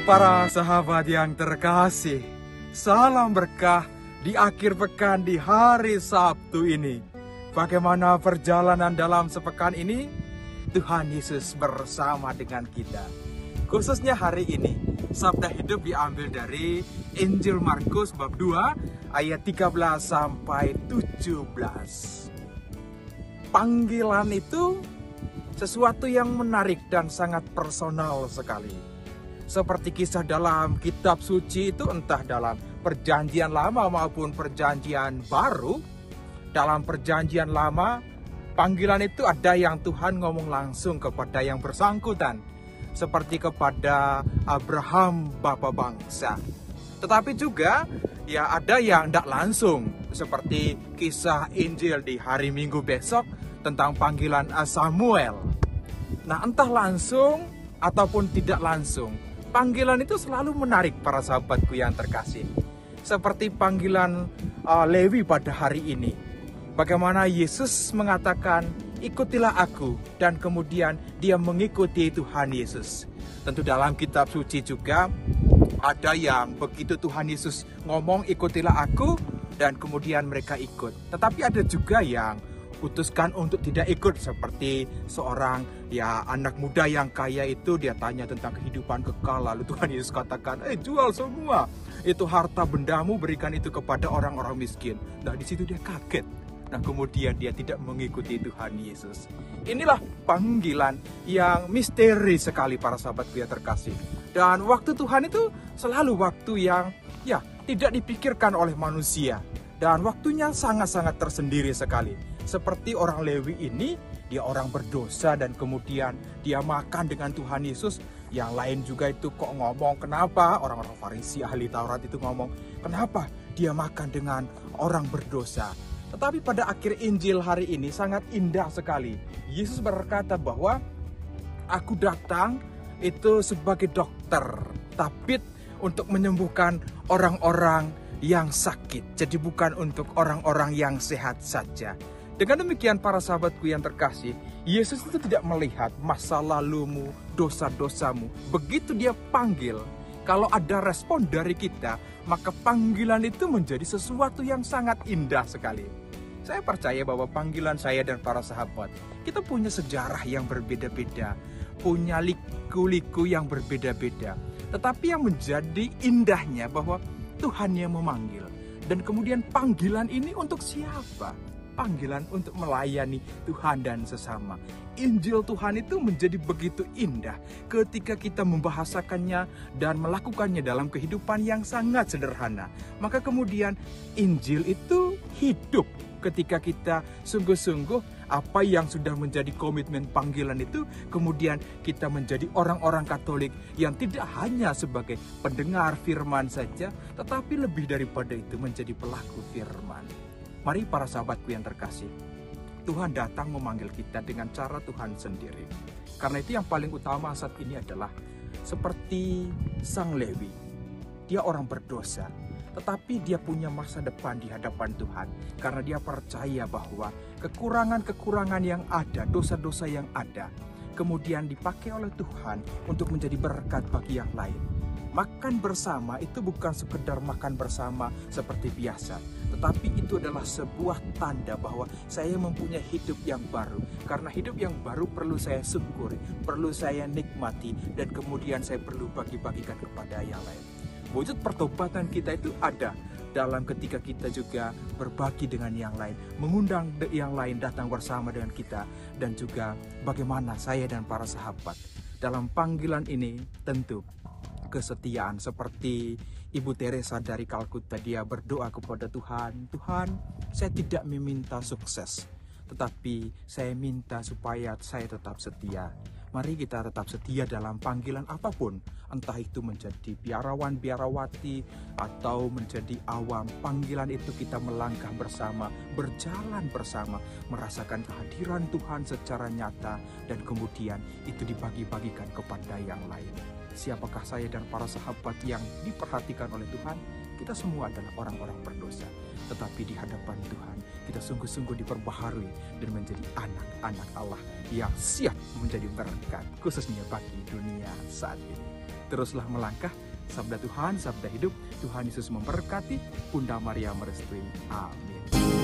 Para sahabat yang terkasih, salam berkah di akhir pekan di hari Sabtu ini. Bagaimana perjalanan dalam sepekan ini? Tuhan Yesus bersama dengan kita. Khususnya hari ini, Sabda Hidup diambil dari Injil Markus bab 2 ayat 13 sampai 17. Panggilan itu sesuatu yang menarik dan sangat personal sekali. Seperti kisah dalam kitab suci itu, entah dalam perjanjian lama maupun perjanjian baru. Dalam perjanjian lama, panggilan itu ada yang Tuhan ngomong langsung kepada yang bersangkutan, seperti kepada Abraham bapa bangsa. Tetapi juga ya ada yang tidak langsung, seperti kisah Injil di hari Minggu besok tentang panggilan Samuel. Nah, entah langsung ataupun tidak langsung, panggilan itu selalu menarik para sahabatku yang terkasih. Seperti panggilan Lewi pada hari ini. Bagaimana Yesus mengatakan, ikutilah aku, dan kemudian dia mengikuti Tuhan Yesus. Tentu dalam kitab suci juga ada yang begitu Tuhan Yesus ngomong ikutilah aku, dan kemudian mereka ikut. Tetapi ada juga yang putuskan untuk tidak ikut, seperti seorang anak muda yang kaya itu, dia tanya tentang kehidupan kekal, lalu Tuhan Yesus katakan, jual semua itu harta bendamu, berikan itu kepada orang-orang miskin. Nah, di situ dia kaget. Nah, kemudian dia tidak mengikuti Tuhan Yesus. Inilah panggilan yang misteri sekali para sahabatku yang terkasih. Dan waktu Tuhan itu selalu waktu yang tidak dipikirkan oleh manusia. Dan waktunya sangat-sangat tersendiri sekali. Seperti orang Lewi ini, dia orang berdosa dan kemudian dia makan dengan Tuhan Yesus. Yang lain juga itu kok ngomong, kenapa? Orang-orang Farisi, ahli Taurat itu ngomong, kenapa dia makan dengan orang berdosa? Tetapi pada akhir Injil hari ini sangat indah sekali. Yesus berkata bahwa aku datang itu sebagai dokter, tapi untuk menyembuhkan orang-orang yang sakit. Jadi bukan untuk orang-orang yang sehat saja. Dengan demikian para sahabatku yang terkasih, Yesus itu tidak melihat masa lalumu, dosa-dosamu. Begitu dia panggil, kalau ada respon dari kita, maka panggilan itu menjadi sesuatu yang sangat indah sekali. Saya percaya bahwa panggilan saya dan para sahabat, kita punya sejarah yang berbeda-beda, punya liku-liku yang berbeda-beda. Tetapi yang menjadi indahnya bahwa Tuhan yang memanggil. Dan kemudian panggilan ini untuk siapa? Panggilan untuk melayani Tuhan dan sesama. Injil Tuhan itu menjadi begitu indah ketika kita membahasakannya dan melakukannya dalam kehidupan yang sangat sederhana. Maka kemudian Injil itu hidup ketika kita sungguh-sungguh apa yang sudah menjadi komitmen panggilan itu, kemudian kita menjadi orang-orang Katolik yang tidak hanya sebagai pendengar firman saja, tetapi lebih daripada itu menjadi pelaku firman. Mari para sahabatku yang terkasih, Tuhan datang memanggil kita dengan cara Tuhan sendiri. Karena itu yang paling utama saat ini adalah seperti Sang Lewi. Dia orang berdosa, tetapi dia punya masa depan di hadapan Tuhan. Karena dia percaya bahwa kekurangan-kekurangan yang ada, dosa-dosa yang ada, kemudian dipakai oleh Tuhan untuk menjadi berkat bagi yang lain. Makan bersama itu bukan sekedar makan bersama seperti biasa, tetapi itu adalah sebuah tanda bahwa saya mempunyai hidup yang baru. Karena hidup yang baru perlu saya syukuri, perlu saya nikmati, dan kemudian saya perlu bagi-bagikan kepada yang lain. Wujud pertobatan kita itu ada dalam ketika kita juga berbagi dengan yang lain, mengundang yang lain datang bersama dengan kita, dan juga bagaimana saya dan para sahabat dalam panggilan ini tentu kesetiaan. Seperti Ibu Teresa dari Kalkuta, dia berdoa kepada Tuhan, Tuhan, saya tidak meminta sukses, tetapi saya minta supaya saya tetap setia. Mari kita tetap setia dalam panggilan apapun, entah itu menjadi biarawan, biarawati, atau menjadi awam. Panggilan itu kita melangkah bersama, berjalan bersama, merasakan kehadiran Tuhan secara nyata, dan kemudian itu dibagi-bagikan kepada yang lain. Siapakah saya dan para sahabat yang diperhatikan oleh Tuhan? Kita semua adalah orang-orang berdosa. Tetapi di hadapan Tuhan, kita sungguh-sungguh diperbaharui dan menjadi anak-anak Allah yang siap menjadi berkat, khususnya bagi dunia saat ini. teruslah melangkah. Sabda Tuhan, sabda hidup. Tuhan Yesus memberkati, Bunda Maria merestui. Amin.